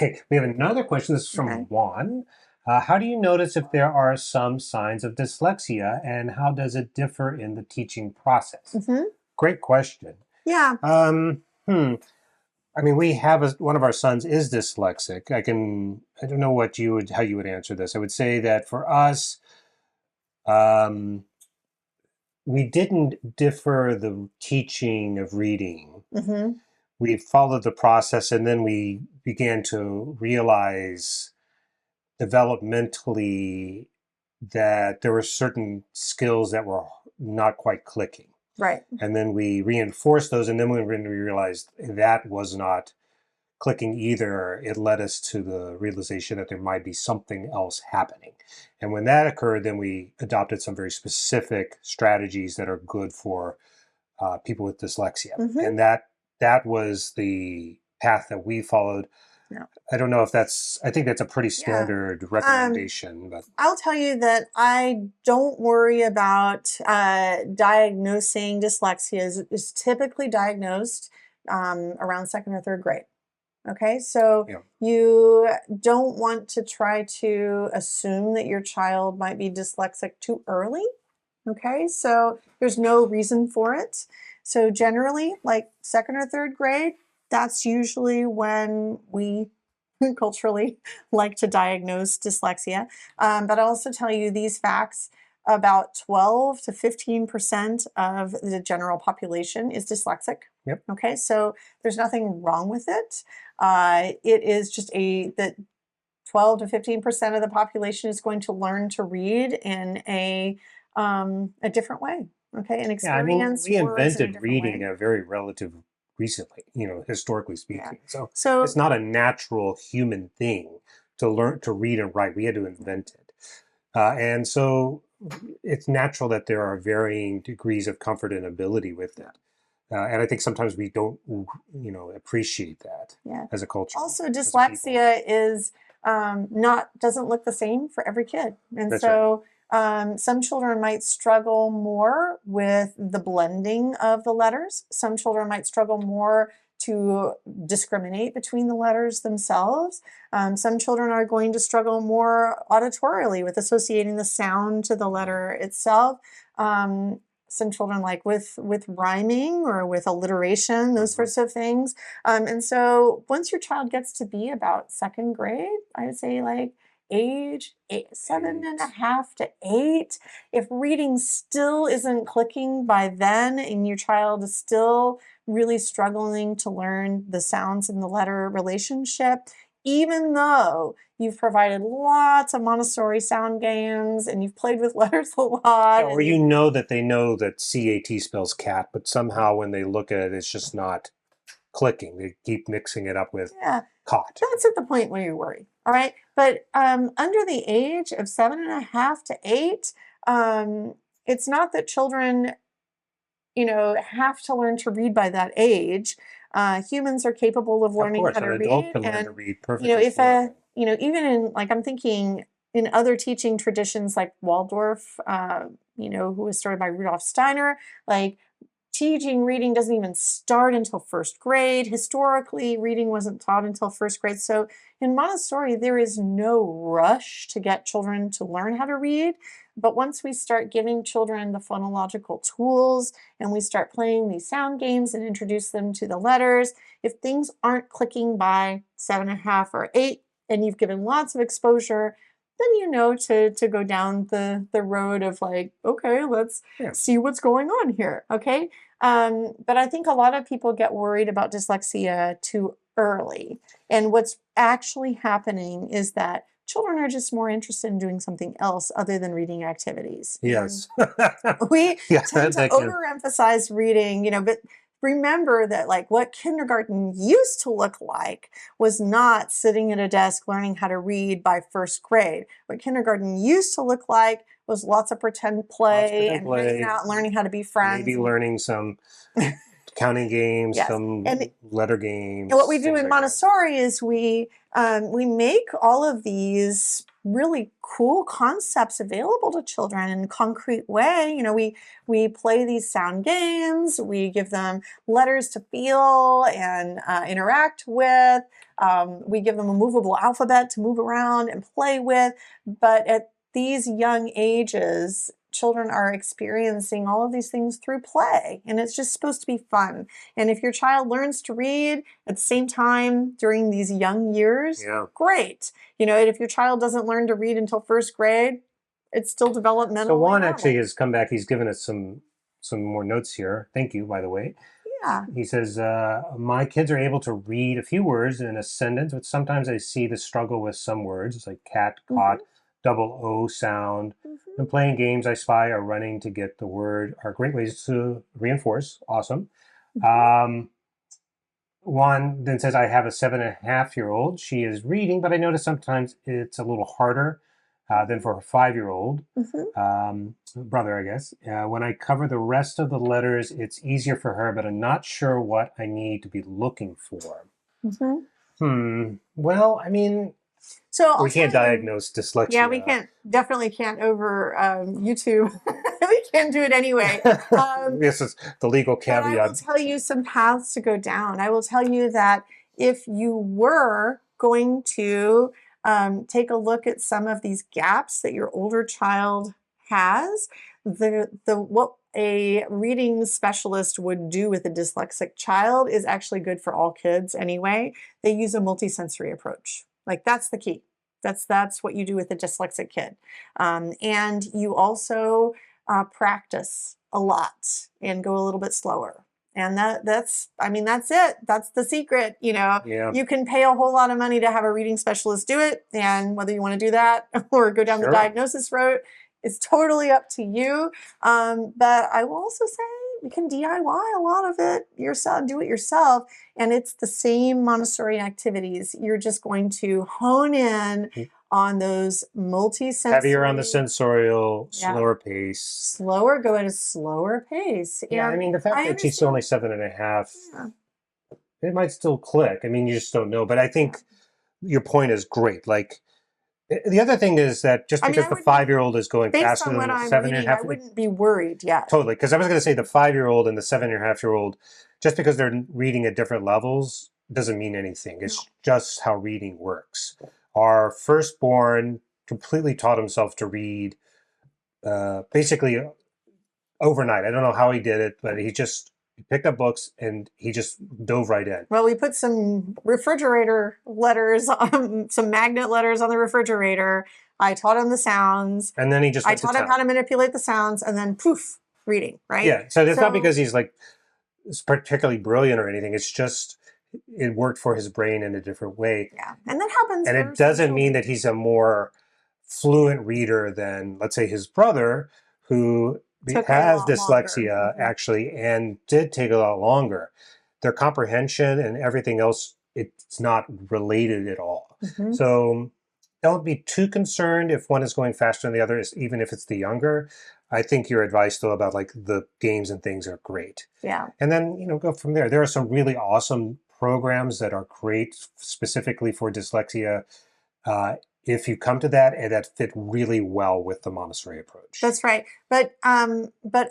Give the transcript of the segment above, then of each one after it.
Okay, we have another question. This is from Okay. Juan. How do you notice if there are some signs of dyslexia, and how does it differ in the teaching process? Hmm. Great question. Yeah. Um, hmm. I mean, we have one of our sons is dyslexic. I don't know how you would answer this. I would say that for us, um, we didn't differ the teaching of reading. Hmm. We followed the process, and then we began to realize developmentally that there were certain skills that were not quite clicking. Right. And then we reinforced those. And then when we realized that was not clicking either, it led us to the realization that there might be something else happening. And when that occurred, then we adopted some very specific strategies that are good for people with dyslexia. Hmm. And that was the path that we followed. Yeah. I don't know if I think that's a pretty Yeah. standard Um, recommendation, but I'll tell you that I don't worry about diagnosing dyslexia. Is typically diagnosed around second or third grade. Okay, so you know, you don't want to try to assume that your child might be dyslexic too early. Okay, so there's no reason for it. So generally, like second or third grade, that's usually when we culturally like to diagnose dyslexia. But I'll also tell you these facts: about 12 to 15% of the general population is dyslexic. yep. Okay, so there's nothing wrong with it. It is just that 12 to 15% of the population is going to learn to read in a different way. Okay, and Yeah, I mean, experience we words in a invented different reading way. a very relative recently, historically Yeah. speaking. So it's So not a natural human thing to learn to read and write. We had to invent it. And so it's natural that there are varying degrees of comfort and ability with it. And I think sometimes we don't, appreciate that yeah. as a culture, Also, as a people. dyslexia is not doesn't look the same for every kid, and That's right. so some children might struggle more with the blending of the letters. Some children might struggle more to discriminate between the letters themselves. Some children are going to struggle more auditorially with associating the sound to the letter itself. Some children like with rhyming or with alliteration, those Mm-hmm. sorts of things. And so once your child gets to be about second grade, I would say like age eight, seven and a Eight. half to eight, if reading still isn't clicking by then and your child is still really struggling to learn the sounds in the letter relationship, even though you've provided lots of Montessori sound games and you've played with letters a Yeah, lot or and you you've know that they know that CAT spells cat, but somehow when they look at it, it's just not clicking. They keep mixing it up with yeah, caught. that's at the point where you worry. All right. But under the age of 7.5 to 8, it's not that children, have to learn to read by that age. Humans are capable of Of learning how course, an to adult read. can learn to And, read perfectly if a, fine. even in, like, I'm thinking in other teaching traditions like Waldorf, who was started by Rudolf Steiner, like, teaching reading doesn't even start until first grade. Historically, reading wasn't taught until first grade. So in Montessori, there is no rush to get children to learn how to read. But once we start giving children the phonological tools and we start playing these sound games and introduce them to the letters, if things aren't clicking by 7.5 or 8, and you've given lots of exposure, then to go down the road of like, okay, let's Yeah. see what's going on here. Okay. But I think a lot of people get worried about dyslexia too early. And what's actually happening is that children are just more interested in doing something else other than reading activities. And Yes. we Yeah, tend to that can. overemphasize reading, but remember that like what kindergarten used to look like was not sitting at a desk learning how to read by first grade. What kindergarten used to look like was lots of pretend Lots of play pretend and hanging play, out and learning how to be maybe friends and learning some counting games, Yes. some letter games. And what we do things in like that. Montessori is we make all of these really cool concepts available to children in a concrete way. You know, we play these sound games, we give them letters to feel and interact with. We give them a movable alphabet to move around and play with. But at these young ages, children are experiencing all of these things through play, and it's just supposed to be fun. And if your child learns to read at the same time during these young years, great. You know, and if your child doesn't learn to read until first grade, it's still developmentally So Juan normal. actually has come back. He's given us some more notes here. Thank you, by the way. Yeah. He says, my kids are able to read a few words in a sentence, but sometimes I see the struggle with some words. It's like cat, caught, double O sound. And playing games I spy or running to get the word are great ways to reinforce. Awesome. Juan then says, I have a 7.5-year-old. She is reading, but I notice sometimes it's a little harder than for her 5-year-old brother, I guess. When I cover the rest of the letters, it's easier for her, but I'm not sure what I need to be looking for. Well, I mean, so we can't diagnose dyslexia. Yeah, we definitely can't over YouTube. We can't do it anyway. This is the legal caveat. But I will tell you some paths to go down. I will tell you that if you were going to take a look at some of these gaps that your older child has, what a reading specialist would do with a dyslexic child is actually good for all kids anyway. They use a multisensory approach. Like, that's the key. That's what you do with a dyslexic kid. And you also practice a lot and go a little bit slower. And that's it. That's the secret. You know, you can pay a whole lot of money to have a reading specialist do it. And whether you want to do that or go down the diagnosis route, it's totally up to you. But I will also say you can DIY a lot of it yourself, do it yourself. And it's the same Montessori activities. You're just going to hone in on those multi-sensory. Heavier on the sensorial, slower pace. Go at a slower pace. Yeah, I mean, the fact that she's only 7.5, it might still click. I mean, you just don't know. But I think your point is great. Like, the other thing is that just because the 5-year-old is going faster than the 7.5, I wouldn't be worried yet. Totally, because I was going to say the 5-year-old and the 7.5-year-old, just because they're reading at different levels doesn't mean anything. It's just how reading works. Our firstborn completely taught himself to read basically overnight. I don't know how he did it, but he picked up books and he just dove right in. Well, we put some refrigerator letters, some magnet letters on the refrigerator. I taught him the sounds. And then I taught him how to manipulate the sounds, and then poof, reading, right? Yeah, so it's not because he's like particularly brilliant or anything. It's just it worked for his brain in a different way. Yeah, and that happens. And it doesn't mean that he's a more fluent reader than, let's say, his brother, who has dyslexia actually and did take a lot longer. Their comprehension and everything else, it's not related at all. So don't be too concerned if one is going faster than the other, even if it's the younger. I think your advice though about like the games and things are great. Yeah. And then, go from there. There are some really awesome programs that are great specifically for dyslexia. If you come to that, and that fit really well with the Montessori approach. That's right. But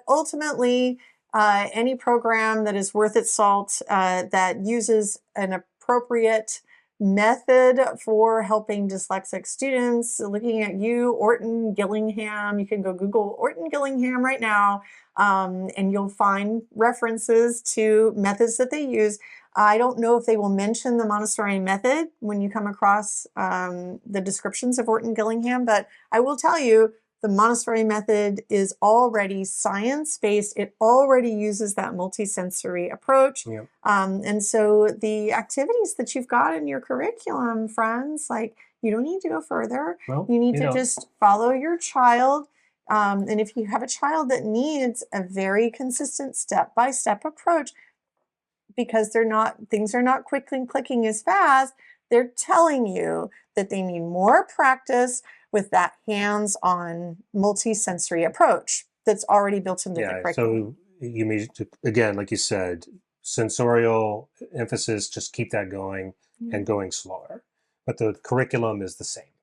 ultimately, any program that is worth its salt, that uses an appropriate method for helping dyslexic students, looking at you, Orton Gillingham, you can go Google Orton Gillingham right now, and you'll find references to methods that they use. I don't know if they will mention the Montessori method when you come across the descriptions of Orton Gillingham, but I will tell you the Montessori method is already science-based. It already uses that multisensory approach. And so the activities that you've got in your curriculum, friends, like, you don't need to go further. You need to just follow your child. And if you have a child that needs a very consistent step-by-step approach, because things are not quickly clicking as fast, they're telling you that they need more practice with that hands-on multisensory approach that's already built into the curriculum. So you mean, again, like you said, sensorial emphasis, just keep that going Yeah. and going slower. But the curriculum is the same.